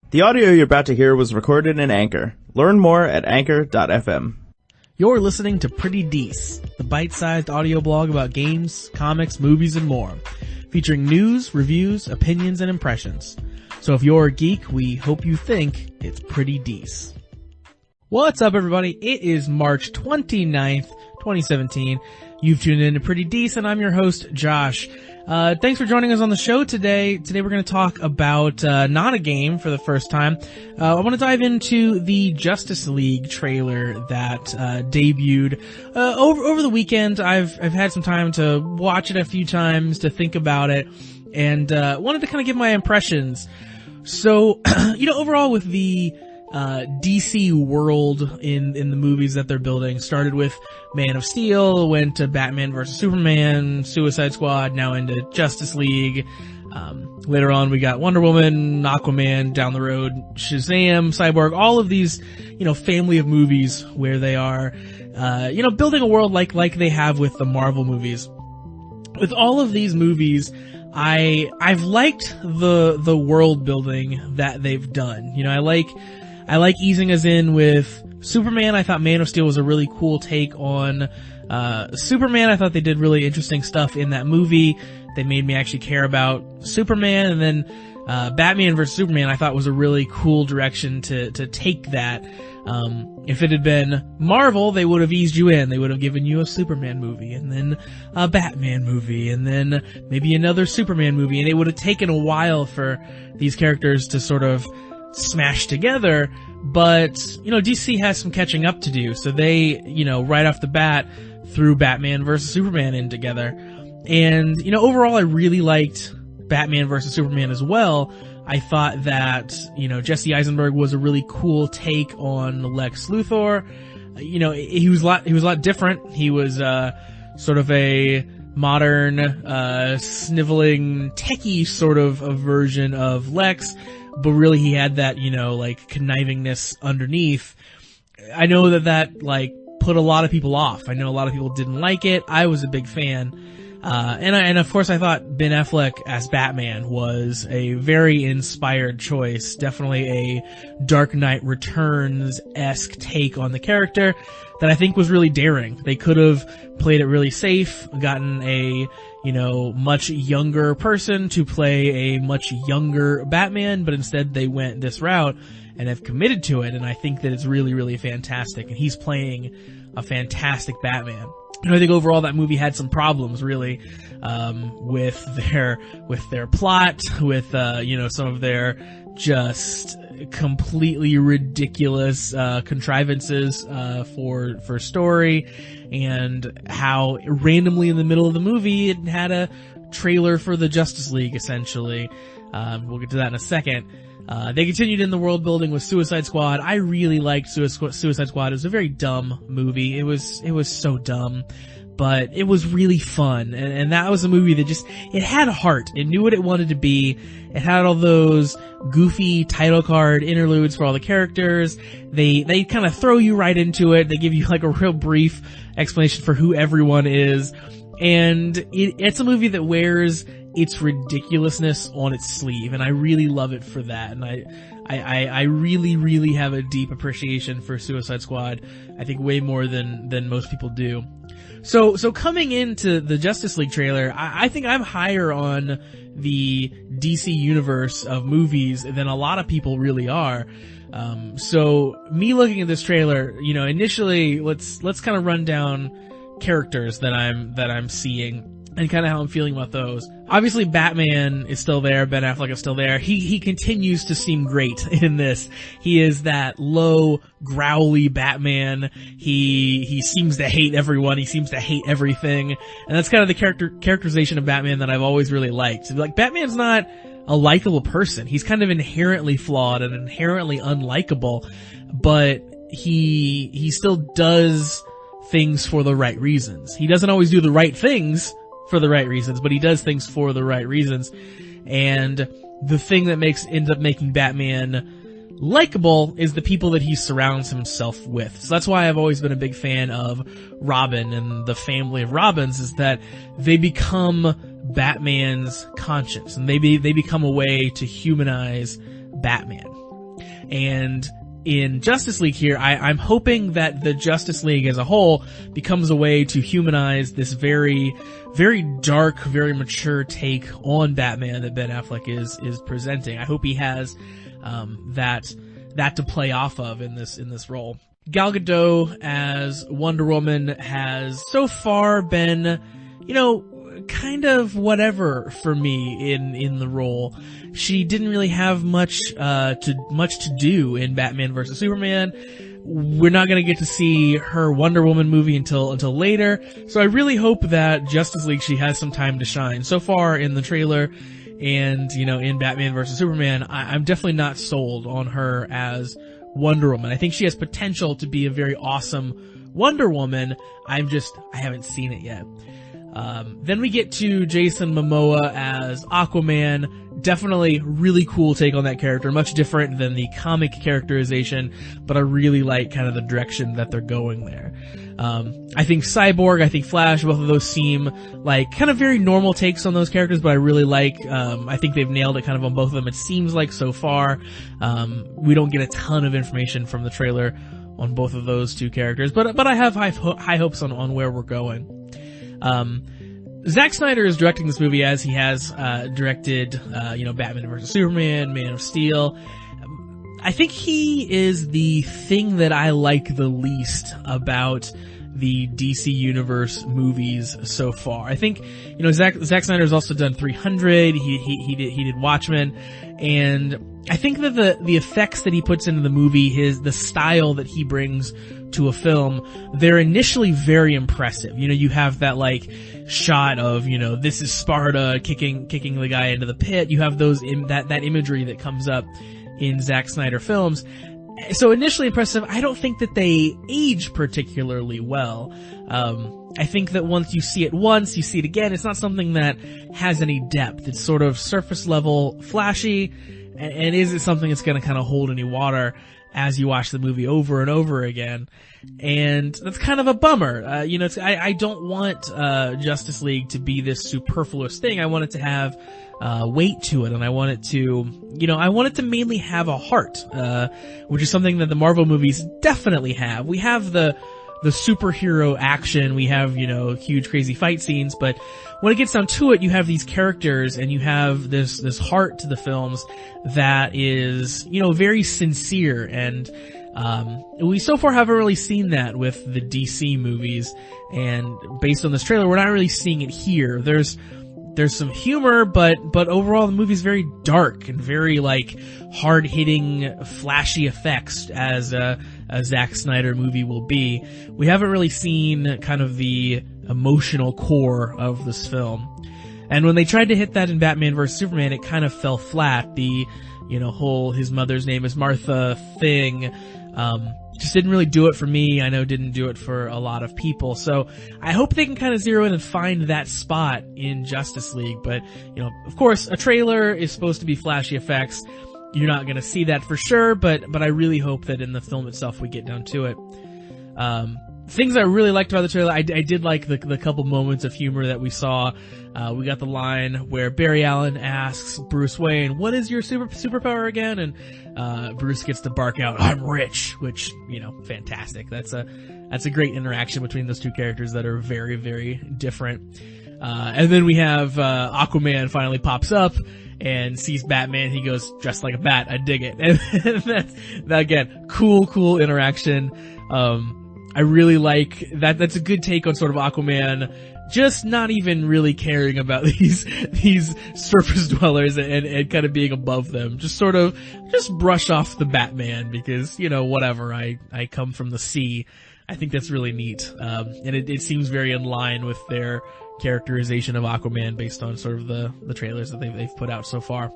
The audio you're about to hear was recorded in Anchor. Learn more at anchor.fm. You're listening to Pretty Dece, the bite-sized audio blog about games, comics, movies, and more, featuring news, reviews, opinions, and impressions. So if you're a geek, we hope you think it's Pretty Dece. What's up, everybody? It is March 29th, 2017. You've tuned in to Pretty Dece, and I'm your host, Josh. Thanks for joining us on the show today. Today we're going to talk about not a game for the first time. I want to dive into the Justice League trailer that debuted over the weekend. I've had some time to watch it a few times, to think about it, and wanted to kind of give my impressions. So, overall with the DC world in the movies that they're building, started with Man of Steel, went to Batman vs Superman, Suicide Squad, now into Justice League. Later on we got Wonder Woman, Aquaman, down the road Shazam, Cyborg, all of these, family of movies where they are, building a world like they have with the Marvel movies. With all of these movies, I've liked the world building that they've done. I like easing us in with Superman. I thought Man of Steel was a really cool take on Superman. I thought they did really interesting stuff in that movie. They made me actually care about Superman. And then Batman vs Superman I thought was a really cool direction to take that. If it had been Marvel, they would have eased you in. They would have given you a Superman movie, and then a Batman movie, and then maybe another Superman movie, and it would have taken a while for these characters to sort of smash together. But, DC has some catching up to do, so they, right off the bat threw Batman vs Superman in together. And, overall I really liked Batman vs Superman as well. I thought that, Jesse Eisenberg was a really cool take on Lex Luthor. He was a lot different. He was, sort of a modern, sniveling, techie sort of a version of Lex, but really he had that, connivingness underneath. I know that, put a lot of people off. I know a lot of people didn't like it. I was a big fan. And of course I thought Ben Affleck as Batman was a very inspired choice. Definitely a Dark Knight Returns-esque take on the character that I think was really daring. They could have played it really safe, gotten a, much younger person to play a much younger Batman, but instead they went this route and have committed to it, and I think that it's really, really fantastic, and he's playing a fantastic Batman. I think overall that movie had some problems, really, with their plot, with, some of their just completely ridiculous, contrivances, for story, and how randomly in the middle of the movie it had a trailer for the Justice League, essentially. We'll get to that in a second. They continued in the world building with Suicide Squad. I really liked Suicide Squad. It was a very dumb movie. It was so dumb, but it was really fun. And that was a movie that it had a heart. It knew what it wanted to be. It had all those goofy title card interludes for all the characters. They kind of throw you right into it. They give you a real brief explanation for who everyone is. And it's a movie that wears its ridiculousness on its sleeve, and I really love it for that. And I really, really have a deep appreciation for Suicide Squad. I think way more than most people do. So coming into the Justice League trailer, I think I'm higher on the DC universe of movies than a lot of people really are. So me looking at this trailer, initially let's kind of run down characters that I'm seeing and kind of how I'm feeling about those. Obviously Batman is still there, Ben Affleck is still there. He continues to seem great in this. He is that low, growly Batman. He seems to hate everyone, he seems to hate everything. And that's kind of the characterization of Batman that I've always really liked. Batman's not a likable person. He's kind of inherently flawed and inherently unlikable, but he still does things for the right reasons. He doesn't always do the right things for the right reasons, but he does things for the right reasons. And the thing that ends up making Batman likable is the people that he surrounds himself with. So that's why I've always been a big fan of Robin and the family of Robins, is that they become Batman's conscience, and they become a way to humanize Batman. And in Justice League here, I'm hoping that the Justice League as a whole becomes a way to humanize this very, very dark, very mature take on Batman that Ben Affleck is presenting. I hope he has, that to play off of in this role. Gal Gadot as Wonder Woman has so far been, kind of whatever for me in the role. She didn't really have much to do in Batman vs Superman. We're not gonna get to see her Wonder Woman movie until later. So I really hope that Justice League she has some time to shine. So far in the trailer and, in Batman vs Superman, I'm definitely not sold on her as Wonder Woman. I think she has potential to be a very awesome Wonder Woman. I haven't seen it yet. Then we get to Jason Momoa as Aquaman. Definitely really cool take on that character. Much different than the comic characterization, but I really like kind of the direction that they're going there. I think Cyborg, I think Flash, both of those seem like kind of very normal takes on those characters, but I really like, I think they've nailed it kind of on both of them. It seems like so far, we don't get a ton of information from the trailer on both of those two characters, but I have high hopes on where we're going. Zack Snyder is directing this movie as he has directed Batman vs Superman, Man of Steel. I think he is the thing that I like the least about the DC Universe movies so far. I think Zack Snyder's also done 300. He did Watchmen, and I think that the effects that he puts into the movie, the style that he brings to a film, they're initially very impressive. You have that shot of, this is Sparta kicking the guy into the pit. You have that imagery that comes up in Zack Snyder films. So initially impressive. I don't think that they age particularly well. I think that once you see it once, you see it again. It's not something that has any depth. It's sort of surface level, flashy, and is it something that's going to kind of hold any water as you watch the movie over and over again? And that's kind of a bummer. I don't want Justice League to be this superfluous thing. I want it to have weight to it, and I want it to mainly have a heart, which is something that the Marvel movies definitely have. We have the superhero action, we have, huge crazy fight scenes, but when it gets down to it, you have these characters and you have this heart to the films that is, very sincere, and we so far haven't really seen that with the DC movies, and based on this trailer, we're not really seeing it here. There's some humor, but overall the movie's very dark and very hard-hitting, flashy effects as a Zack Snyder movie will be. We haven't really seen kind of the emotional core of this film. And when they tried to hit that in Batman vs Superman, it kind of fell flat. The, whole his mother's name is Martha thing, just didn't really do it for me. I know didn't do it for a lot of people. So I hope they can kind of zero in and find that spot in Justice League. But, of course, a trailer is supposed to be flashy effects. You're not gonna see that for sure, but I really hope that in the film itself we get down to it. Things I really liked about the trailer, I did like the couple moments of humor that we saw. We got the line where Barry Allen asks Bruce Wayne, "What is your superpower again?" And Bruce gets to bark out, "I'm rich," which, fantastic. That's a great interaction between those two characters that are very, very different. And then we have Aquaman finally pops up and sees Batman. He goes, "Dressed like a bat, I dig it." And that's, again, cool interaction. I really like that. That's a good take on sort of Aquaman, just not even really caring about these surface dwellers and kind of being above them. Just brush off the Batman because, whatever, I come from the sea. I think that's really neat. And it seems very in line with their characterization of Aquaman based on sort of the trailers that they've put out so far.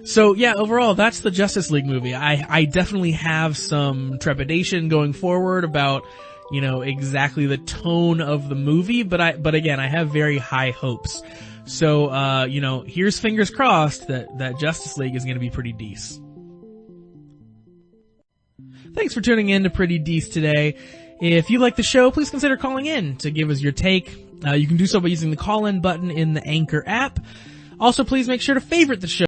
So yeah, overall, that's the Justice League movie. I definitely have some trepidation going forward about, exactly the tone of the movie, but again, I have very high hopes. So, here's fingers crossed that Justice League is gonna be pretty decent. Thanks for tuning in to Pretty Decent today. If you like the show, please consider calling in to give us your take. You can do so by using the call-in button in the Anchor app. Also, please make sure to favorite the show